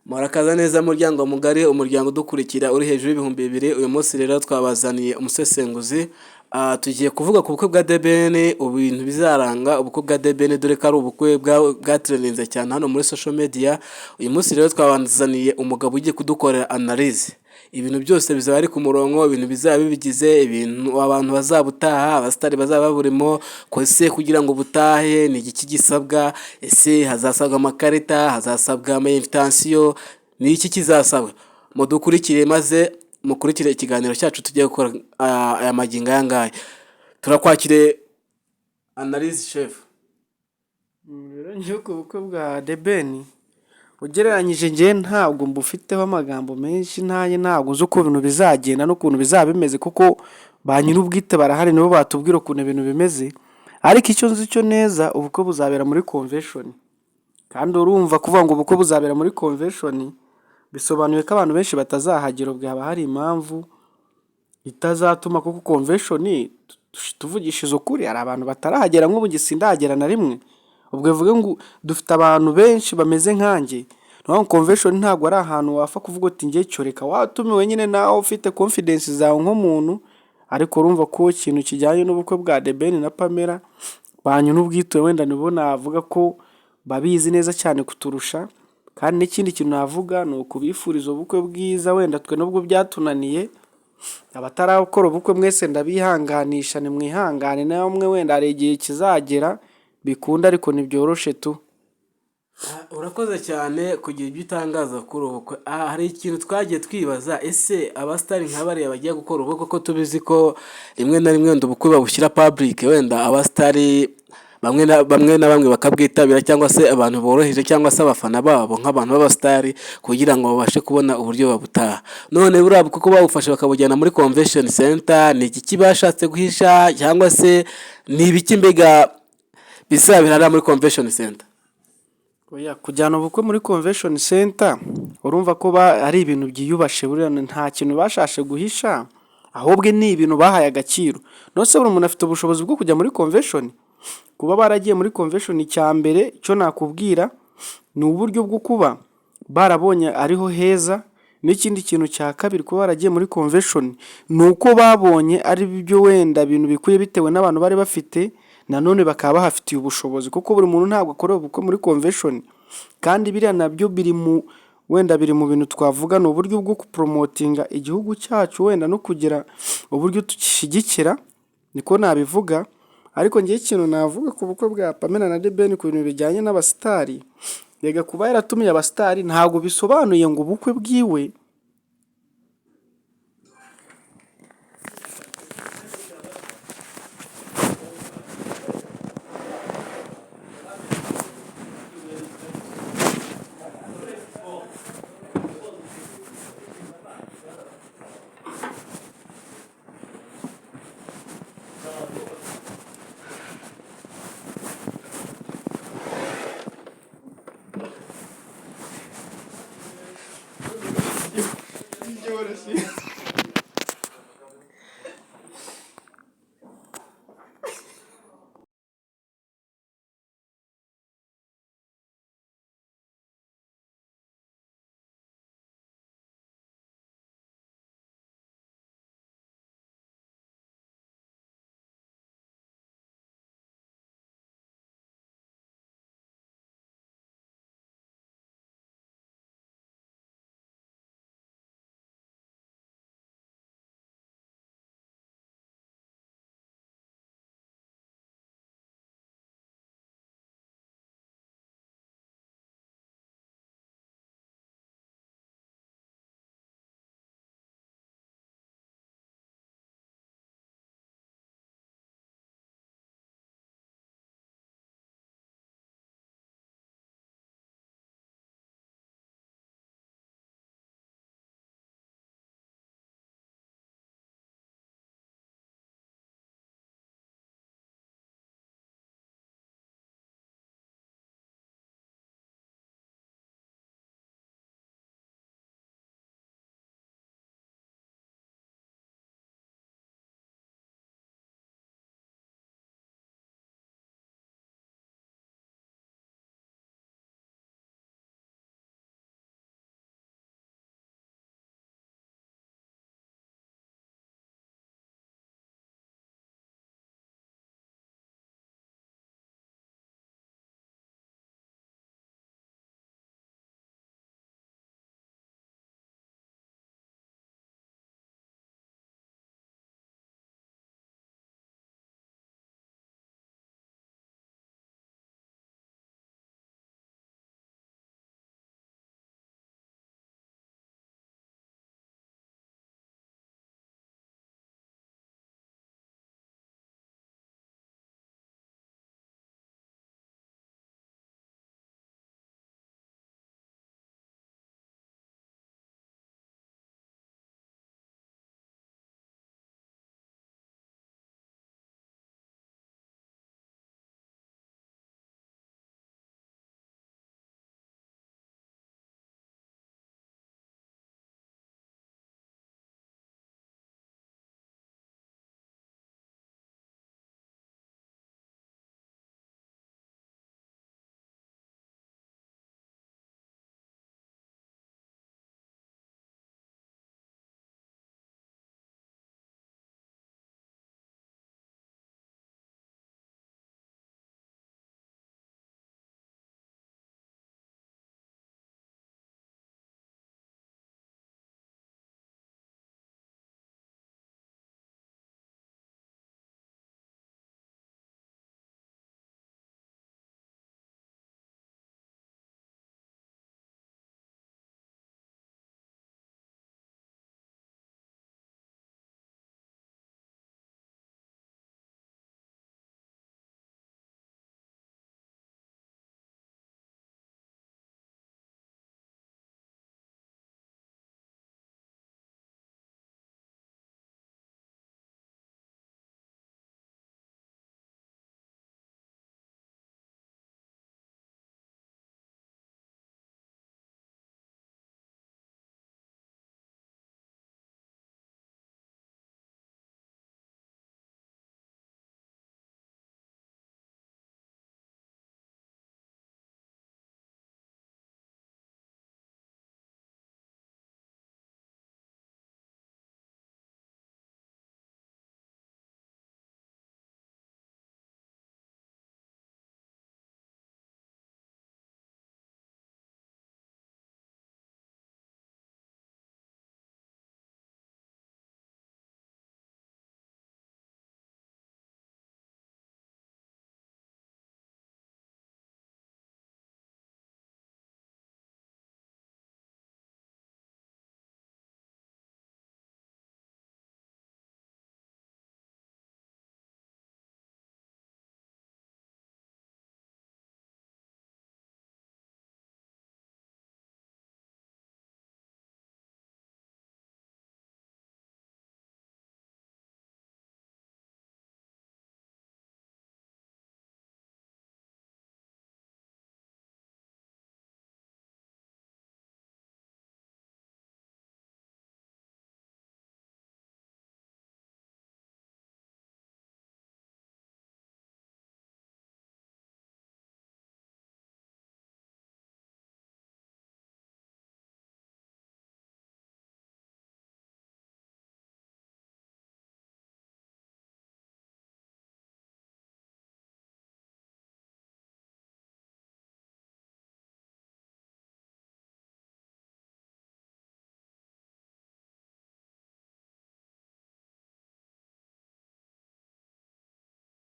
Murakaza neza muryango mugari umuryango udukurikira uri hejuru y'ibihumbi bibiri. Uyu munsi rero twabazaniye umusesenguzi. Tugiye kuvuga ku bukwe bwa DBN, ibintu bizaranga ubukwe bwa DBN, dore ko ari ubukwe bwatreninze cyane hano muri social media. Uyu munsi rero twabazaniye umugabo ugiye kudukorera analyse. Ibintu byose bizaba ari ku murongo, ibintu bizaba bigize, ibintu abantu bazabutaha, abastari bazaba burimo kose kugira ngo butahe ni iki gisabwa, ese hazasabwa amakarita, hazasabwa ama invitation, ni iki kizasabwa. Mudukurikire maze mukurikire ikiganiro cyacu tugiye gukora aya magingo yangaye. Turakwakire analyse chef. Rero njye ku bukwe bwa DBN ugereranyije njye ntabwo mbufiteho amagambo menshi, ntabwo uzi uko ibintu bizagenda n'ukuntu bizaba bimeze, kuko ba nyir'ubwite barahari nibo batubwira ukuntu ibintu bimeze. Ariko icyo nzi cyo neza, ubukwe buzabera muri convention, kandi urumva kuvuga ngo ubukwe buzabera muri convention bisobanuye ko abantu benshi batazahagera. Ubwo haba hari impamvu itazatuma, kuko convention tuvugishije ukuri hari abantu batarahagera, nk'ubu gisindagera na rimwe. Ubwo bivuga ngo dufite abantu benshi bameze nkanjye. Naho convention ntabwo ari ahantu wafa kuvuga uti ngiye cyoreka, watumiwe nyine nawe ufite confidence zawe nk'umuntu. Ariko urumva ko ikintu kijyanye n'ubukwe bwa DBN na Pamela banyu n'ubwite wenda nibo navuga ko babizi neza cyane kuturusha. Kandi n'ikindi kintu navuga ni ukubifuriza ubukwe bwiza, wenda twe nubwo byatunaniye. Abatarakora ubukwe mwese ndabihanganisha, ni mwihangane namwe, wenda hari igihe kizagera bikunda, ariko ntibyoroshe tu. Urakoze cyane kugira ibyo utangaza kuri ubukwe. Hari ikintu twagiye twibaza, ese abastari nk'abariya bagiye gukora ubukwe, ko tubizi ko rimwe na rimwe wenda ubukwe babushyira public, wenda abastari bamwe na bamwe bakabwitabira, cyangwa se abantu boroheje, cyangwa se abafana babo nk'abantu b'abastari, kugira ngo babashe kubona uburyo babutaha. None buriya kuko bawufashe bakabujyana muri convention center, ni iki bashatse guhisha, cyangwa se ni ibiki mbega bizabera muri convention center? Oya, kujyana ubukwe muri convention center urumva ko ari ibintu byiyubashe, buriya nta kintu bashashe guhisha, ahubwo ni ibintu bahaye agaciro. Nose buri muntu afite ubushobozi bwo kujya muri convention. Kuba baragiye muri convention, icya mbere cyo nakubwira ni uburyo bwo kuba barabonye ariho heza. N'ikindi kintu cya kabiri, kuba baragiye muri convention ni uko babonye ari byo wenda ibintu bikuye bitewe n'abantu bari bafite, nanone bakaba bahafitiye ubushobozi, kuko buri muntu ntabwo akora ubukwe muri convention. Kandi biriya nabyo biri mu bintu twavuga ni uburyo bwo kupromotinga igihugu cyacu, wenda no kugira uburyo tukishyigikira, niko nabivuga. Ariko ngiye ikintu navuga ku bukwe bwa Pamela na DBN ku bintu bijyanye n'abastari, yega kuba yaratumiye abastari ntabwo bisobanuye ngo ubukwe bwiwe